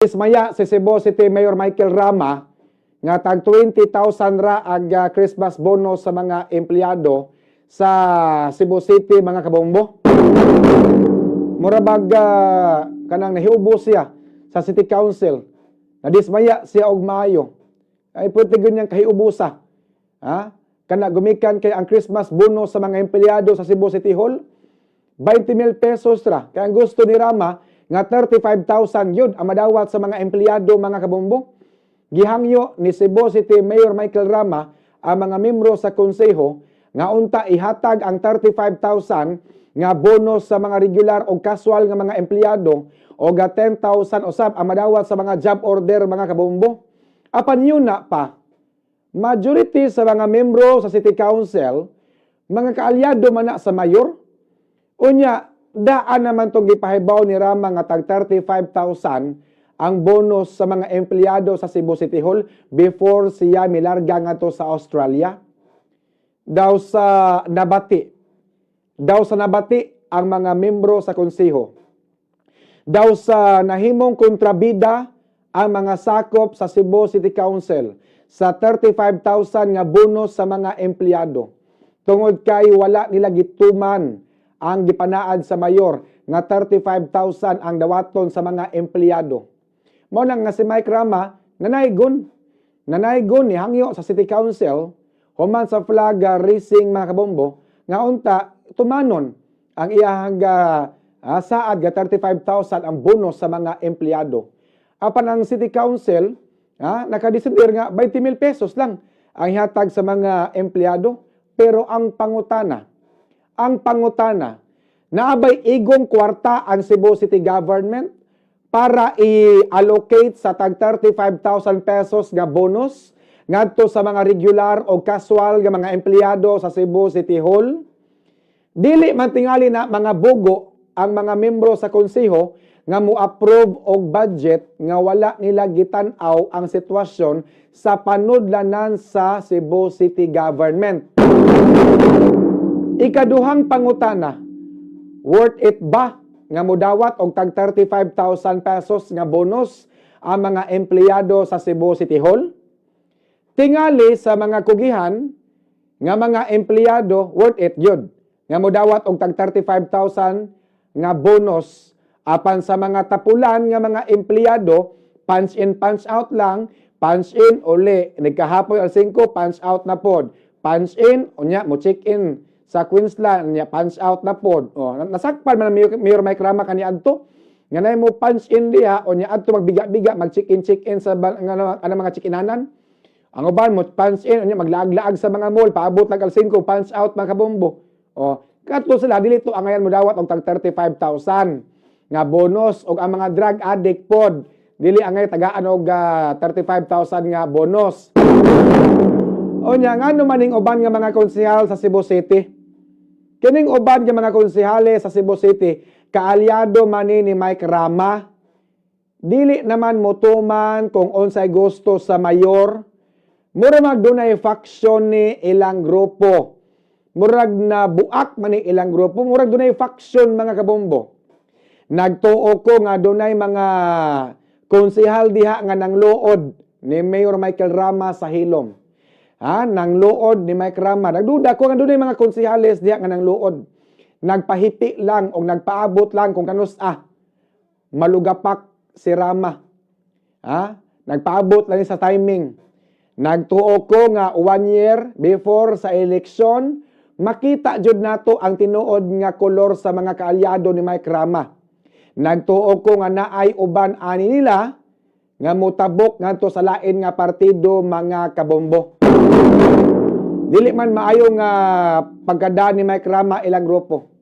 Ismaya si Cebu City Mayor Michael Rama nga tag 20,000 ra ang Christmas bonus sa mga empleyado sa Cebu City mga kabombo. Murabag kanang nahiubos siya sa City Council. Nadismaya siya og maayo. Ay pwede ganyang kahiubusa. Ha? Kana gumikan kay ang Christmas bonus sa mga empleyado sa Cebu City Hall 20,000 pesos ra. Kaya ang gusto ni Rama nga 35,000 yun ang madawat sa mga empleyado mga kabombo. Gihangyo ni Cebu City Mayor Michael Rama ang mga membro sa konseho nga unta ihatag ang 35,000 nga bonus sa mga regular o casual nga mga empleyado o ga 10,000 usab ang madawat sa mga job order mga kabombo. Apan yun na pa, majority sa mga membro sa City Council, mga kaalyado man na sa mayor, unya, daan naman itong gipahibaw ni Rama nga tag 35,000 ang bonus sa mga empleyado sa Cebu City Hall before siya milarga nga to sa Australia. Daw sa nabati ang mga membro sa konseho. Daw sa nahimong kontrabida ang mga sakop sa Cebu City Council sa 35,000 nga bonus sa mga empleyado. Tungod kay wala nila gituman ang gipanaad sa mayor nga 35,000 ang dawaton sa mga empleyado. Mao nang nga si Mike Rama nanaygon ni hangyo sa City Council human sa flag raising mga kabombo nga unta tumanon ang iyang saad ga 35,000 ang bonus sa mga empleyado. Apan ang City Council nakadesider nga 20,000 pesos lang ang ihatag sa mga empleyado, pero ang pangutana naabay igong kwarta ang Cebu City Government para i-allocate sa tag 35,000 pesos nga bonus ngadto sa mga regular o casual nga mga empleyado sa Cebu City Hall. Dili man tingali na mga bugo ang mga membro sa konseho nga mo-approve og budget nga wala nila gitan-aw ang sitwasyon sa panudlanan sa Cebu City Government. Ikaduhang pangutana, worth it ba nga modawat og tag 35,000 pesos nga bonus ang mga empleyado sa Cebu City Hall? Tingali sa mga kugihan nga mga empleyado, worth it yun nga modawat og tag 35,000 nga bonus. Apan sa mga tapulan nga mga empleyado, punch in, punch out lang, punch in, uli, nagkahapoy al 5, punch out na pod. Punch in, unya, mo check in sa Queensland, unya, punch out na pod. O, nasakpan man ang Mayor Mike Rama kani adto. Nga na mo punch in diha, unya, adto magbiga-biga, mag-check in sa mga check-inanan. Ang uban mo punch in, unya, maglaag-laag sa mga mall, paabot lang al 5, punch out, mga kabombo. O, katlo sila, dili to ang ngayon mo dawat og tag 35,000 nga bonus og ang mga drug addict pod dili angay tagaan og 35,000 nga bonus. Onya ngano maning uban nga mga konsehal sa Cebu City? Kining uban nga mga konsehale sa Cebu City kaalyado man ni Mike Rama. Dili naman motuman kung unsay gusto sa mayor. Mura magdunay faction ni ilang grupo. Murag na buak man ni ilang grupo, murag dunay faction mga kabombo. Nagtuo ko nga dunay mga konsehal diha nga nangluod ni Mayor Michael Rama sa hilom. Nangluod ni Mike Rama. Nagduda ko nga dunay mga konsehales diha nga nangluod. Nagpahipi lang o nagpaabot lang kung kanus malugapak si Rama. Nagpaabot lang sa timing. Nagtuo ko nga 1 year before sa election, makita jud nato ang tinuod nga kolor sa mga kaalyado ni Mike Rama. Nagtuo ko nga naay uban ani nila nga mutabok ngadto sa lain nga partido mga kabombo. Dili man maayo nga pagkada ni Mike Rama ilang grupo.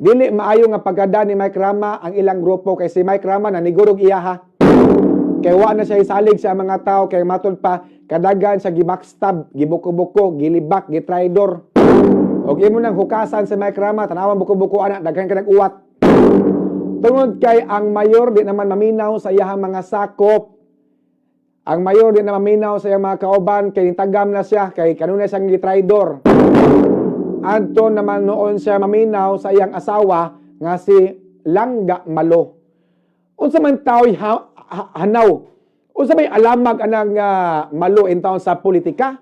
Dili maayo nga pagkada ni Mike Rama ang ilang grupo kay si Mike Rama nanigurog iyaha. Kay wa na siya isalig sa mga tao kay matod pa kadagan sa gibackstab, gibuko-buko, gilibak, gitraidor. Og imo nang hukasan si Mike Rama tanawan buko-buko ana daghan ka nag-uwat. Tungod kay ang mayor di naman maminaw sa iyang mga sakop. Ang mayor di naman maminaw sa iyang mga kauban kay tagam na siya kay kanunay siyang gitraidor. Adto naman noon siya maminaw sa iyang asawa nga si Langga Malo. Unsa man tao'y hanaw. Unsa may alamag anang malo in taon sa politika?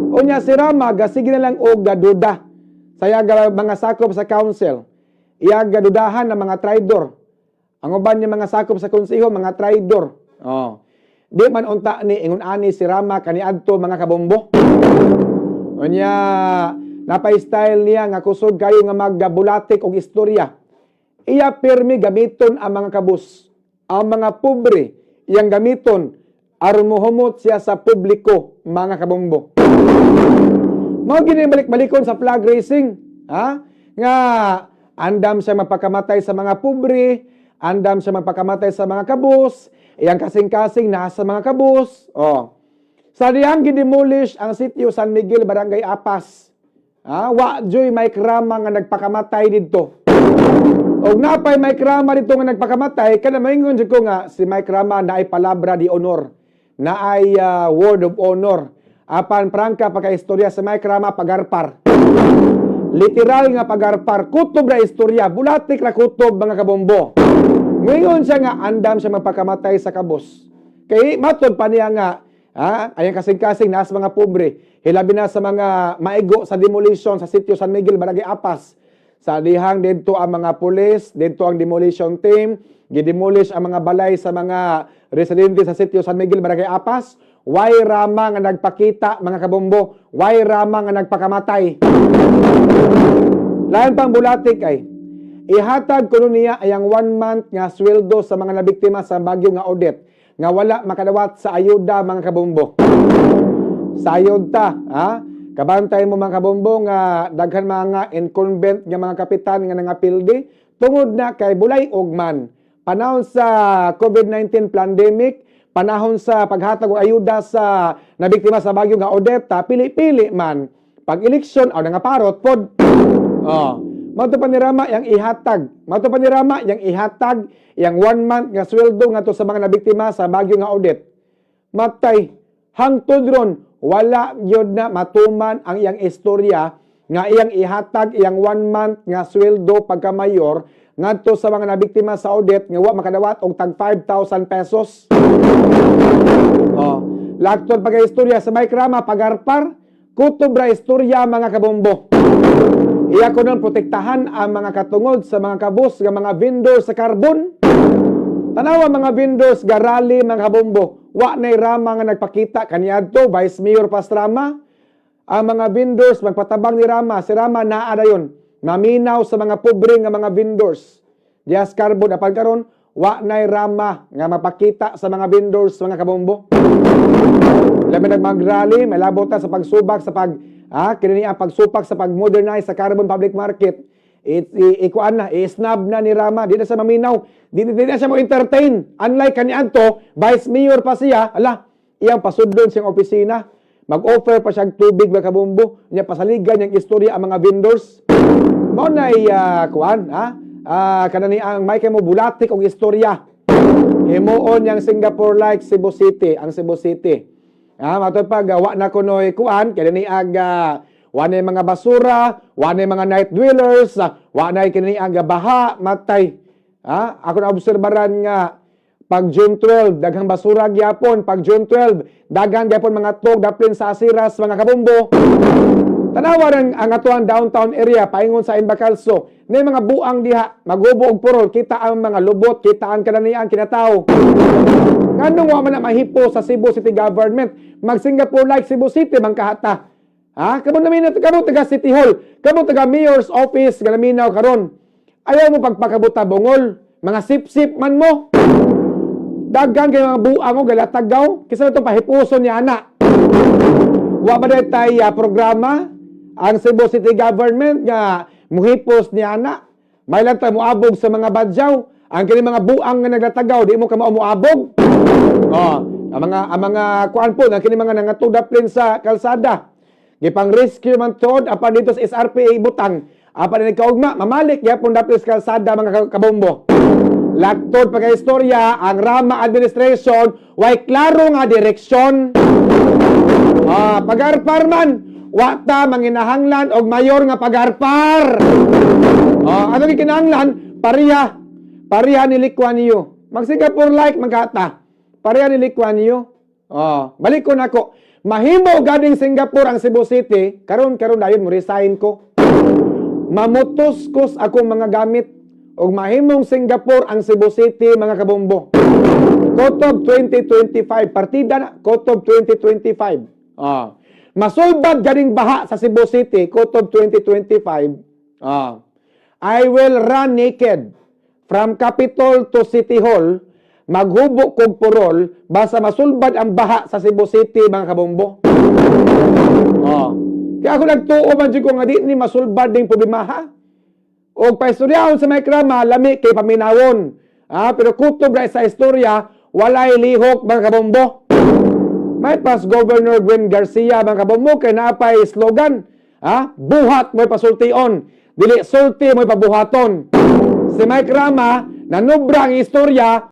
Unya si Rama sige na lang og gaduda sa mga sakop sa council. Iya gadudahan ng mga traidor. Ang uban niya mga sakop sa konseho mga traidor. Oh. Di man unta ni ingon ani si Rama kaniadto mga kabombo. Unya napay-style niya nga kusog kayo nga maggabulatik og istorya. Iya pirmi gamiton ang mga kabus. Ang mga pobre iyang gamiton aron mohumot siya sa publiko mga kabombo. Mao gini balik-balikon sa flag racing, ha? Nga andam siya magpakamatay sa mga pobre, andam siya magpakamatay sa mga kabus, iyang kasing-kasing nasa mga kabus. Oh. Sa diyang gidemolish ang sitio San Miguel, Barangay Apas. Wa joy may krama nga nagpakamatay didto. Og napay may krama dito nga nagpakamatay, kana maingon jud ko nga si Mike Rama naay palabra di honor, naay word of honor. Apan prangka pagka-istorya si Mike Rama pagarpar. Literal nga pagarpar, kutob ra istorya, bulatik ra kutob mga kabombo. Ngayon siya nga andam siya magpakamatay sa kabos. Kay matod pa niya nga ayang kasing-kasing nasa mga pobre, hilabi na sa mga maigo sa demolition sa sitio San Miguel, Barangay Apas. Sa dihang dito ang mga pulis, dito ang demolition team, gidemolish ang mga balay sa mga residente sa sitio San Miguel, Barangay Apas. Why Rama nga nagpakita mga kabombo, why Rama nga nagpakamatay. Lain pang bulatik ay ihatag kuno niya ayang 1 month nga sweldo sa mga nabiktima sa bagyo nga Odette nga wala makadawat sa ayuda mga kabombo. Sa ayuda, kabantay mo mga kabombo nga daghan mga incumbent nga mga kapitan nga nangapildi tungod na kay bulay ugman. Panahon sa COVID-19 pandemic, panahon sa paghatag og ayuda sa nabiktima sa bagyo nga Odette, pili-pili man. Pag eleksyon aw nangaparot pod. Mato pa ni Rama yang ihatag. Mato pa ni Rama yang ihatag yang 1 month nga sweldo ngadto sa mga nabiktima sa bagyo nga Odette. Matay hangtod ron wala yun na matuman ang iyang istorya nga iyang ihatag iyang 1 month nga sweldo pagka mayor ngadto sa mga nabiktima sa Odette nga wa makadawat og tag 5,000 pesos. Laktod pagka istorya sa Mike Rama pagarpar, kutob ra istorya mga kabombo. Iya ko nun protektahan ang mga katungod sa mga kabus nga mga vendor sa carbon. Tanawa mga vendors nga rally mga kabombo. Wa nay Rama nga nagpakita kaniadto Vice Mayor Pastrama. Ang mga vendors magpatabang ni Rama, si Rama naa dayon. Naminaw sa mga pobre nga mga vendors. Dias carbon apan karon wa nay Rama nga mapakita sa mga vendors mga kabombo. Labi nagmagrally, may labot ta sa pagsubak sa kini ang pagsupak sa pag-modernize sa carbon public market. Ikuan na, i-snub na ni Rama, di na siya maminaw, di na siya mo-entertain. Unlike kaniadto, Vice Mayor pa siya, iyang pasudlon siyang opisina, mag-offer pa siyang tubig mga kabumbo, niya pasaligan niyang istorya ang mga vendors. Mao na kanani ang may kay mo bulatik og istorya. Himuon yang Singapore like Cebu City, ang Cebu City. Matod pa gawa na kunoy kuan kay ni aga wanay mga basura, wanay mga night dwellers, wanay kini aga baha matay. Ako na obserbaran nga pag June 12 daghang basura gyapon, pag June 12 daghang gyapon mga tog daplin sa asiras mga kabombo. Tanawa rin ang atuang downtown area paingon sa Inbacalso. May mga buang diha, magubo og purol, kita ang mga lubot, kita ang kananian kinatao. Nganong wa man na mahipo sa Cebu City Government, mag Singapore like Cebu City man kahata. Kamo namin kamo taga City Hall, kamo taga Mayor's Office nga naminaw karon. Ayaw mo pagpakabuta bungol, mga sip-sip man mo. Daghang kay mga buang mo galatagaw, kisa to pahipuson ni ana. Wa ba tay programa ang Cebu City Government nga muhipos ni ana. May lang tayo muabog sa mga badyaw. Ang kini mga buang nga naglatagaw, di mo ka muabog. Ang mga kuan po, ang kini mga nangatugdaplin sa kalsada. Gipang rescue man tod apan dito sa SRPA butang. Apan ni kaugma mamalik gyapon daplin sa kalsada mga kabombo. Laktod pagka istorya ang Rama administration way klaro nga direksyon. Pagarpar man, wata manginahanglan og mayor nga pagarpar. Ano kinahanglan? Pariha ni Lee Kuan Yew. Mag-Singapore like, magkata. Pareha ni Lee Kuan Yew. Balik ko na ko. Mahimo gading Singapore ang Cebu City, karon dayon mo resign ko. Mamutos ko sa akong mga gamit ug mahimong Singapore ang Cebu City, mga kabombo. Kotob 2025, partida na Kotob 2025. Masulbad gading baha sa Cebu City, Kotob 2025. I will run naked from Capitol to City Hall. Maghubok kog purol basta masulbad ang baha sa Cebu City, mga kabombo. Kaya ako nagtuo man dyan ko nga di ni masulbad ding problemaha. O paistoryahon sa may krama, lami kay paminawon. Pero kutob na sa istorya, walay lihok, mga kabombo. May pas Governor Gwen Garcia, mga kabombo, kay napay slogan. Buhat mo'y pasultion. Dili sulti mo'y pabuhaton. Si Mike Rama, nanubra ang istorya,